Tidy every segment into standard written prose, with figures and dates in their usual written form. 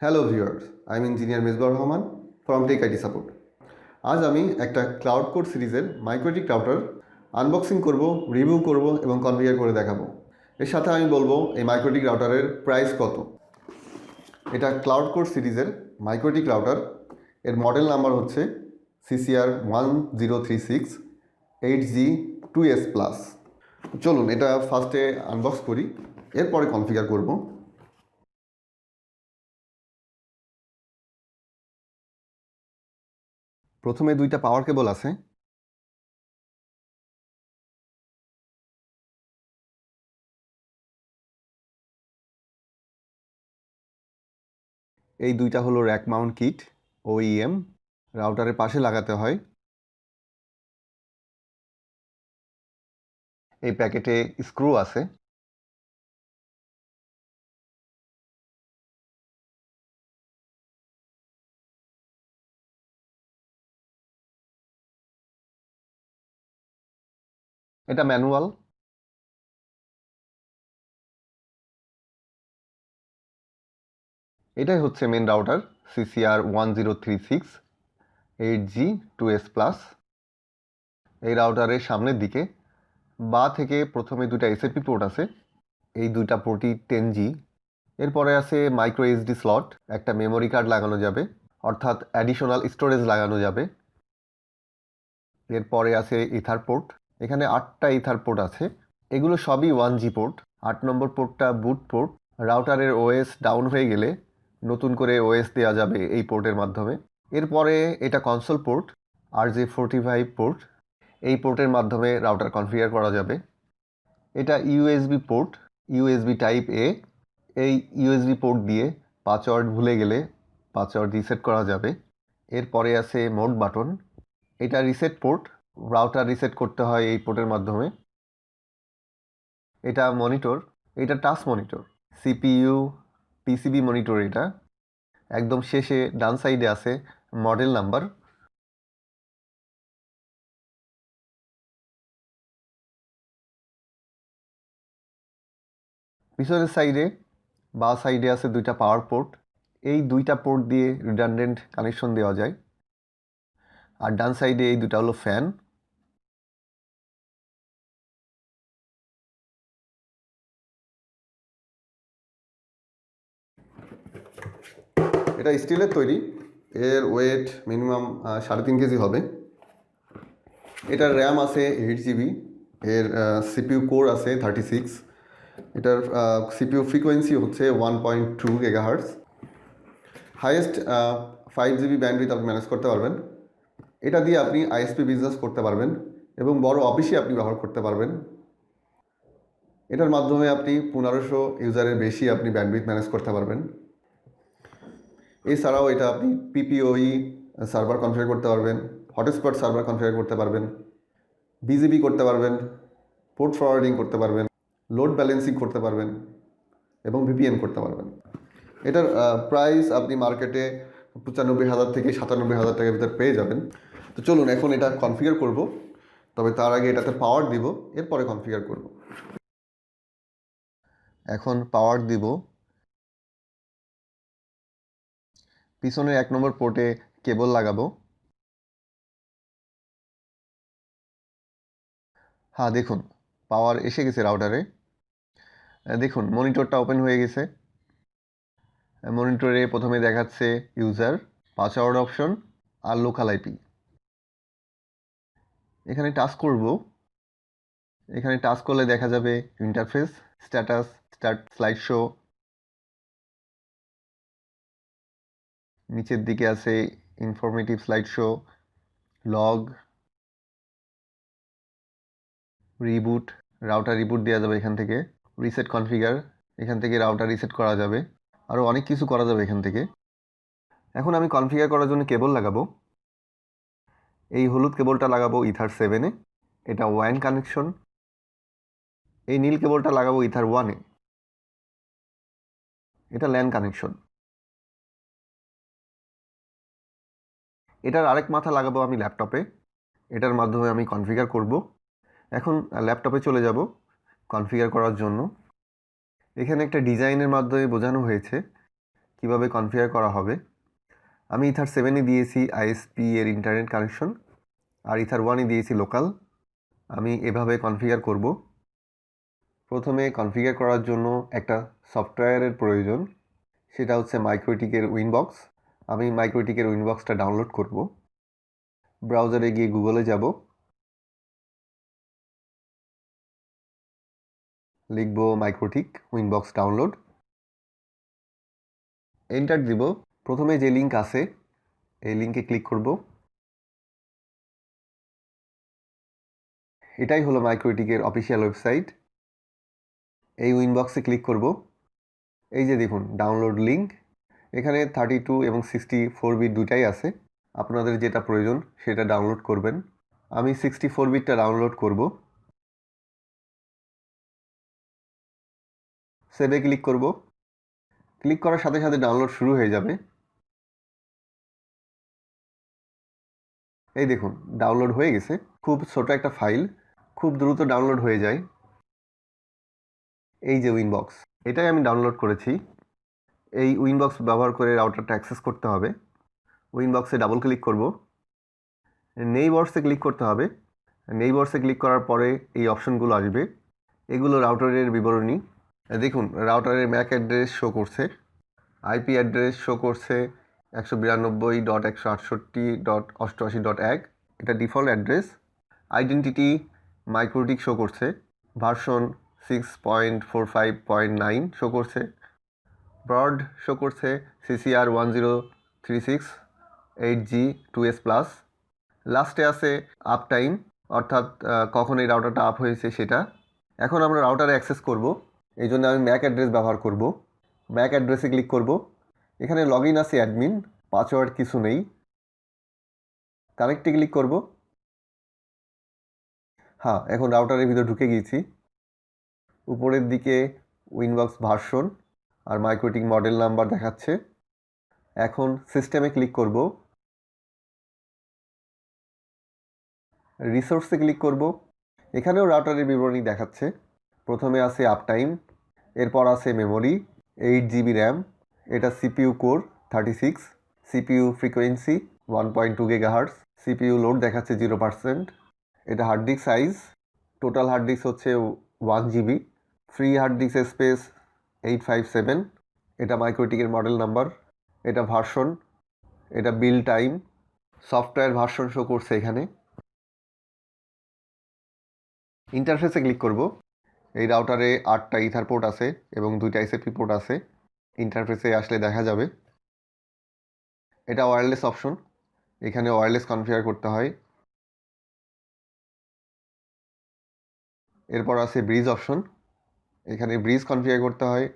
Hello viewers, I am engineer Misbah Rahman from tech IT support. আজ আমি একটা ক্লাউড কোড সিরিজের মাইক্রোটিক রাউটার আনবক্সিং করব, রিভিউ করব এবং কনফিগার করে দেখাবো। এর সাথে আমি বলবো এই মাইক্রোটিক রাউটারের প্রাইস কত। এটা ক্লাউড কোড সিরিজের মাইক্রোটিক রাউটার। এর মডেল নাম্বার হচ্ছে CCR1036-8G2S+। চলুন এটা ফার্স্টে আনবক্স করি, এরপরে কনফিগার করব। প্রথমে দুইটা পাওয়ার কেবল আছে। এই দুইটা হলো র্যাক মাউন্ট কিট OEM, রাউটারের পাশে লাগাতে হয়। এই প্যাকেটে স্ক্রু আছে। এটা ম্যানুয়াল। এটাই হচ্ছে মেন রাউটার CCR1036-8G2S+। এই রাউটারের সামনের দিকে বাঁ থেকে প্রথমে দুইটা SFP পোর্ট আছে। এই দুইটা পোর্টই 10G। এরপরে আছে মাইক্রো SD স্লট, একটা মেমোরি কার্ড লাগানো যাবে, অর্থাৎ অ্যাডিশনাল স্টোরেজ লাগানো যাবে। এরপরে আছে ইথার পোর্ট। এখানে 8টা ইথার পোর্ট আছে। এগুলো সবই 1G পোর্ট। 8 নম্বর পোর্টটা বুট পোর্ট। রাউটারের OS ডাউন হয়ে গেলে নতুন করে OS দেওয়া যাবে এই পোর্টের মাধ্যমে। এরপরে এটা কনসোল পোর্ট, RJ45 পোর্ট। এই পোর্টের মাধ্যমে রাউটার কনফিগার করা যাবে। এটা USB port, USB type A। এই USB পোর্ট দিয়ে পাসওয়ার্ড ভুলে গেলে পাসওয়ার্ড রিসেট করা যাবে। এরপরে আছে মোড বাটন। এটা রিসেট পোর্ট, রাউটার রিসেট করতে হয় এই পোর্টের মাধ্যমে। এটা মনিটর, এটা touch monitor, CPU PCB monitor. এটা একদম শেষে ডান সাইডে আছে মডেল নাম্বার। পিছনের সাইডে বা সাইডে আছে দুইটা পাওয়ার পোর্ট। এই দুইটা পোর্ট দিয়ে রিডান্ডেন্ট কানেকশন দেওয়া যায়। আর ডান সাইডে এই দুটা হলো ফ্যান। এটা স্টিলের তৈরি। এর ওয়েট মিনিমাম 3.5 কেজি হবে। এটার র্যাম আছে 8GB। এর CPU কোর আছে 36। এটার CPU ফ্রিকোয়েন্সি হচ্ছে 1.2 GHz। হাইয়েস্ট 5GB ব্যান্ডউইথ আপনি ম্যানেজ করতে পারবেন। এটা দিয়ে আপনি ISP বিজনেস করতে পারবেন এবং বড় অফিসে আপনি ব্যবহার করতে পারবেন। এটার মাধ্যমে আপনি 1500 ইউজারের বেশি আপনি ব্যান্ডউইথ ম্যানেজ করতে পারবেন। এছাড়াও এটা আপনি PPOE সার্ভার কনফিগার করতে পারবেন, হটস্পট সার্ভার কনফিগার করতে পারবেন, BGP করতে পারবেন, পোর্ট ফরওয়ার্ডিং করতে পারবেন, লোড ব্যালেন্সিং করতে পারবেন এবং VPN করতে পারবেন। এটার প্রাইস আপনি মার্কেটে 95,000 থেকে 97,000 টাকার ভিতর পেয়ে যাবেন। তো চলুন এখন এটা কনফিগার করব, তবে তার আগে এটাতে পাওয়ার দিব, এরপরে কনফিগার করব। এখন পাওয়ার দিব। পিছনের 1 নম্বর পোর্টে কেবল লাগাবো। হ্যাঁ, দেখুন পাওয়ার এসে গেছে রাউটারে। দেখুন মনিটরটা ওপেন হয়ে গেছে। মনিটরে প্রথমে দেখাচ্ছে ইউজার, পাসওয়ার্ড অপশন আর লোকাল IP। এখানে টাচ করব। এখানে টাচ করলে দেখা যাবে interface, status, start slide show. নিচের দিকে আছে informative slide show, log, reboot, router reboot দেওয়া যাবে এখান থেকে, রিসেট কনফিগার, এখান থেকে রাউটার রিসেট করা যাবে, আরও অনেক কিছু করা যাবে এখান থেকে। এখন আমি কনফিগার করার জন্য কেবল লাগাবো। এই হলুদ কেবলটা লাগাবো ইথার 7-এ, এটা ওয়ান কানেকশন। এই নীল কেবলটা লাগাবো ইথার 1-এ, এটা ল্যান কানেকশন। এটার আরেক মাথা লাগাবো আমি ল্যাপটপে, এটার মাধ্যমে আমি কনফিগার করব। এখন ল্যাপটপে চলে যাব কনফিগার করার জন্য। এখানে একটা ডিজাইনের মাধ্যমে বোঝানো হয়েছে কিভাবে কনফিগার করা হবে। আমি ইথার 7-এ দিয়েছি আইএসপি এর ইন্টারনেট কানেকশন, আর ইথার 1-এ দিয়েছি লোকাল। আমি এভাবে কনফিগার করব। প্রথমে কনফিগার করার জন্য একটা সফটওয়্যারের প্রয়োজন, সেটা হচ্ছে মাইক্রোটিকের উইনবক্স। আমি মাইক্রোটিকের উইনবক্সটা ডাউনলোড করব। ব্রাউজারে গিয়ে গুগলে যাব, লিখব মাইক্রোটিক উইনবক্স ডাউনলোড, এন্টার দিব। প্রথমে যে লিঙ্ক আছে এই লিঙ্কে ক্লিক করব। এটাই হলো মাইক্রোটিকের অফিসিয়াল ওয়েবসাইট। এই উইনবক্সে ক্লিক করব। এই যে দেখুন ডাউনলোড লিঙ্ক, এখানে 32 এবং 64 বিট দুটাই আছে। আপনাদের যেটা প্রয়োজন সেটা ডাউনলোড করবেন। আমি 64 বিটটা ডাউনলোড করব। সেভে ক্লিক করব। ক্লিক করার সাথে সাথে ডাউনলোড শুরু হয়ে যাবে। এই দেখুন ডাউনলোড হয়ে গেছে। খুব ছোট একটা ফাইল, খুব দ্রুত ডাউনলোড হয়ে যায়। এই যে উইনবক্স, এটাই আমি ডাউনলোড করেছি। এই উইনবক্স ব্যবহার করে রাউটারটা অ্যাক্সেস করতে হবে। উইনবক্সে ডাবল ক্লিক করব। নেইবারসে ক্লিক করতে হবে। নেইবারসে ক্লিক করার পরে এই অপশনগুলো আসবে। এগুলো রাউটারের বিবরণী। দেখুন রাউটারের ম্যাক অ্যাড্রেস শো করছে, আইপি অ্যাড্রেস শো করছে 192.168.88.1। এটা default address. Identity MikroTik show করছে, ভার্সন 6.45.9 শো করছে। ব্রড শো করছে CCR 1036 8G 2S+। লাস্টে আছে আপ টাইম, অর্থাৎ কখন এই রাউটারটা আপ হয়েছে সেটা। এখন আমরা রাউটারে অ্যাক্সেস করব, এই জন্য আমি ম্যাক অ্যাড্রেস ব্যবহার করব। ম্যাক অ্যাড্রেসে ক্লিক করব। এখানে লগ ইন আছে অ্যাডমিন, পাসওয়ার্ড কিছু নেই। কানেক্টে ক্লিক করব। হ্যাঁ, এখন রাউটারের ভিতর ঢুকে গিয়েছি। উপরের দিকে উইনবক্স ভার্সন আর মাইক্রোটিক মডেল নাম্বার দেখাচ্ছে। এখন সিস্টেমে ক্লিক করব। রিসোর্সে ক্লিক করব। এখানেও রাউটারের বিবরণী দেখাচ্ছে। প্রথমে আছে আপ টাইম, এরপর আছে মেমোরি 8 GB র্যাম, এটা CPU core 36, CPU frequency 1.2 GHz, CPU load দেখাচ্ছে 0%। এটা hard disk size, total hard disk হচ্ছে 1 GB, free hard disk space 857। এটা মাইক্রোটিকের মডেল নাম্বার, এটা ভার্সন, এটা build time, software version show করছে এখানে। ইন্টারফেসে ক্লিক করব। এই রাউটারে 8টা ইথার পোর্ট আছে এবং 2টা এসএপি পোর্ট আছে। ইন্টারফেসে আসলে দেখা যাবে। এটা ওয়্যারলেস অপশন, এখানে ওয়্যারলেস কনফিগার করতে হয়। এরপর আছে ব্রিজ অপশন, এখানে ব্রিজ কনফিগার করতে হয়।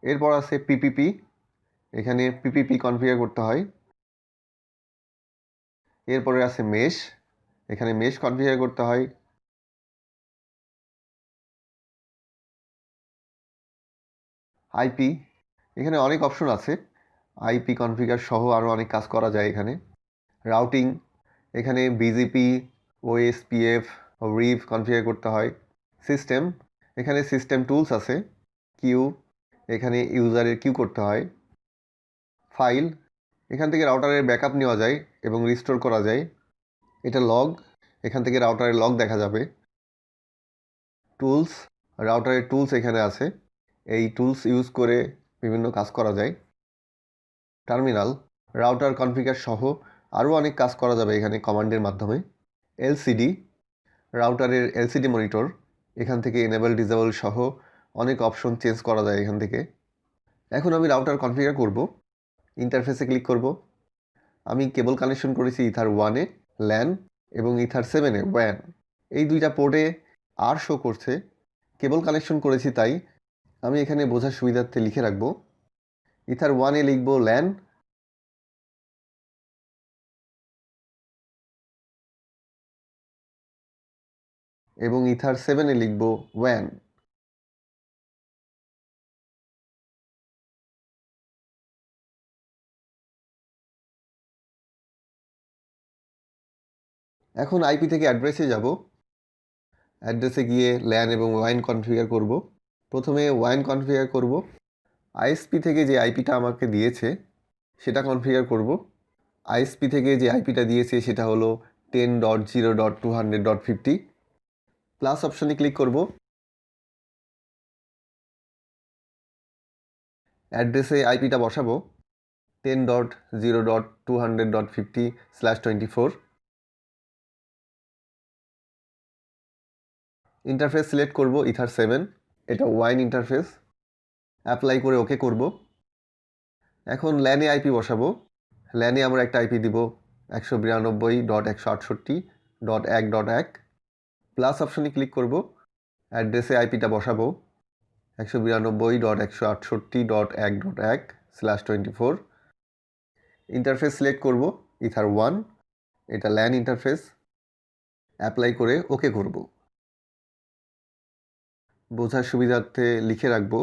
এরপর আছে পিপিপি, এখানে পিপিপি কনফিগার করতে হয়। এরপরে আছে মেশ, এখানে মেশ কনফিগার করতে হয়। আইপি, এখানে অনেক অপশন আছে, আইপি কনফিগার সহ আরও অনেক কাজ করা যায় এখানে। রাউটিং, এখানে বিজিপি, ওএসপিএফ, রিভ কনফিগার করতে হয়। সিস্টেম, এখানে সিস্টেম টুলস আছে। কিউ, এখানে ইউজারের কিউ করতে হয়। ফাইল, এখান থেকে রাউটারের ব্যাকআপ নেওয়া যায় এবং রিস্টোর করা যায়। এটা লগ, এখান থেকে রাউটারের লগ দেখা যাবে। টুলস, রাউটারের টুলস এখানে আছে, এই টুলস ইউজ করে বিভিন্ন কাজ করা যায়। টার্মিনাল, রাউটার কনফিগার সহ আরও অনেক কাজ করা যাবে এখানে কমান্ডের মাধ্যমে। এলসিডি, রাউটারের এলসিডি মনিটর, এখান থেকে এনেবল ডিসেবল সহ অনেক অপশন চেঞ্জ করা যায় এখান থেকে। এখন আমি রাউটার কনফিগার করব। ইন্টারফেসে ক্লিক করব। আমি কেবল কানেকশন করেছি ইথার 1-এ ল্যান এবং ইথার 7-এ ওয়্যান। এই দুইটা পোর্টে আর শো করছে, কেবল কানেকশন করেছি তাই। আমি এখানে বোঝার সুবিধার্থে লিখে রাখব। ইথার 1-এ লিখব ল্যান, এবং ইথার 7-এ লিখব ওয়্যান। এখন আইপি থেকে অ্যাড্রেসে যাব। অ্যাড্রেসে গিয়ে ল্যান এবং ওয়্যান কনফিগার করব। প্রথমে ওয়ান কনফিগার করব। আইএসপি থেকে যে আইপিটা আমাকে দিয়েছে সেটা কনফিগার করব। আইএসপি থেকে যে আইপিটা দিয়েছে সেটা হলো 10.0.200.50। প্লাস অপশনে ক্লিক করব। অ্যাড্রেসে আইপিটা বসাবো 10.0.200.50/24। ইন্টারফেস সিলেক্ট করব ইথার 7, এটা ওয়াইন ইন্টারফেস। অ্যাপ্লাই করে ওকে করব। এখন ল্যানে আইপি বসাবো। ল্যানে আমরা একটা আইপি দিব 192.168.1.1। প্লাস অপশনে ক্লিক করব। অ্যাড্রেসে আইপিটা বসাবো 192.168.1.1/24। ইন্টারফেস সিলেক্ট করব ইথার 1, এটা ল্যান ইন্টারফেস। অ্যাপ্লাই করে ওকে করব। বোঝার সুবিধার্থে লিখে রাখব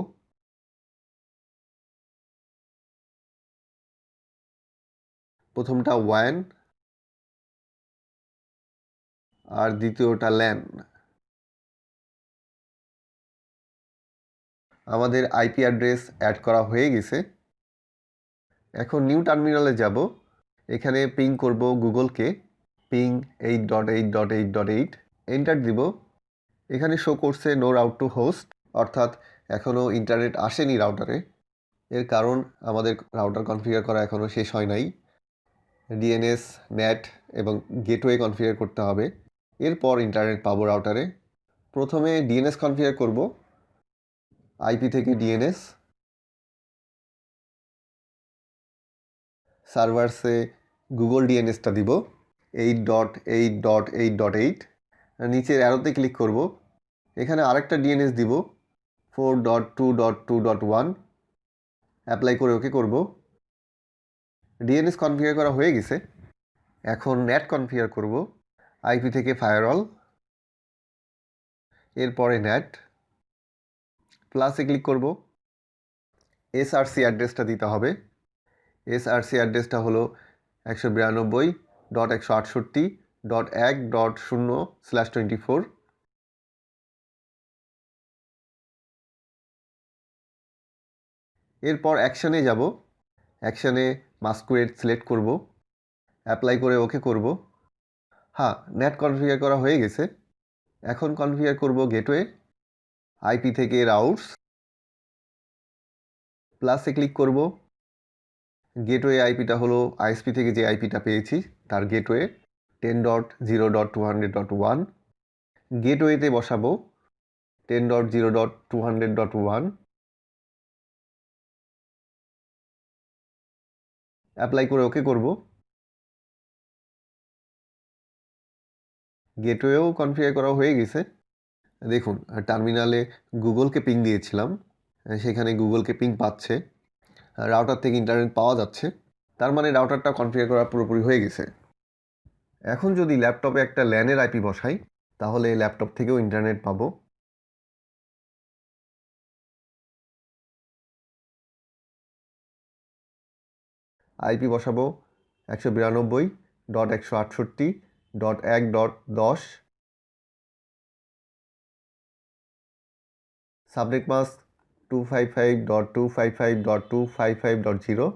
প্রথমটা ওয়ান আর দ্বিতীয়টা ল্যান। আমাদের আইপি অ্যাড্রেস অ্যাড করা হয়ে গেছে। এখন নিউ টার্মিনালে যাব। এখানে পিং করব গুগলকে, পিং 8.8.8.8, এন্টার দিব। এখানে শো করছে নো রাউট টু হোস্ট, অর্থাৎ এখনও ইন্টারনেট আসেনি রাউটারে। এর কারণ আমাদের রাউটার কনফিগার করা এখনও শেষ হয় নাই। ডিএনএস, নেট এবং গেটওয়ে কনফিগার করতে হবে, এরপর ইন্টারনেট পাবো রাউটারে। প্রথমে ডিএনএস কনফিগার করব। আইপি থেকে ডিএনএস, সার্ভারসে গুগল ডিএনএসটা দিব 8.8.8.8। নিচের অ্যারোতে ক্লিক করব। এখানে আরেকটা ডিএনএস দিব 4.2.2.1। অ্যাপ্লাই করে ওকে করব। ডিএনএস কনফিগার করা হয়ে গেছে। এখন নেট কনফিগার করব। আইপি থেকে ফায়ারওয়াল, এরপরে নেট। প্লাসে ক্লিক করব। এসআরসি অ্যাড্রেসটা দিতে হবে। এসআরসি অ্যাড্রেসটা হলো 192.168.1.0/24। এরপর অ্যাকশানে যাব। অ্যাকশানে মাস্কুয়েড সিলেক্ট করব। অ্যাপ্লাই করে ওকে করব। হ্যাঁ, নেট কনফিগার করা হয়ে গেছে। এখন কনফিগার করব গেটওয়ে। আইপি থেকে রাউটস, প্লাসে ক্লিক করব। গেটওয়ে আইপিটা হলো আইএসপি থেকে যে আইপিটা পেয়েছি তার গেটওয়ে 10.0.200.1। গেটওয়েতে বসাবো 10.0.200.1। অ্যাপ্লাই করে ওকে করব। গেটওয়েও কনফিগার করা হয়ে গেছে। দেখুন টার্মিনালে গুগলকে পিং দিয়েছিলাম, সেখানে গুগলকে পিং পাচ্ছে, রাউটার থেকে ইন্টারনেট পাওয়া যাচ্ছে। তার মানে রাউটারটা কনফিগার করা পুরোপুরি হয়ে গেছে। এখন যদি ল্যাপটপে একটা ল্যানের আইপি বসাই তাহলে ল্যাপটপ থেকেও ইন্টারনেট পাবো। আইপি বসাবো 192.168.1.10। Subnet mask 255.255.255.0।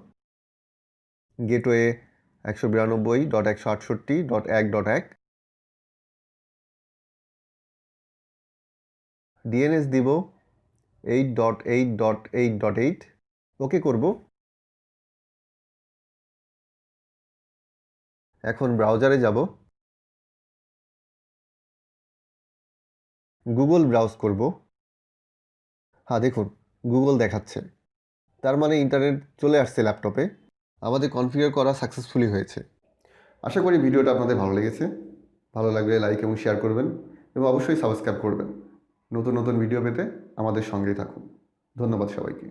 গেটওয়ে 192.168.1.1। ডিএনএস দিব 8.8.8.8। ওকে করব। এখন ব্রাউজারে যাব। গুগল ব্রাউজ করব। হ্যাঁ, দেখুন গুগল দেখাচ্ছে, তার মানে ইন্টারনেট চলে আসছে ল্যাপটপে। আমাদের কনফিগার করা সাকসেসফুলি হয়েছে। আশা করি ভিডিওটা আপনাদের ভালো লেগেছে। ভালো লাগলে লাইক এবং শেয়ার করবেন এবং অবশ্যই সাবস্ক্রাইব করবেন। নতুন নতুন ভিডিও পেতে আমাদের সঙ্গেই থাকুন। ধন্যবাদ সবাইকে।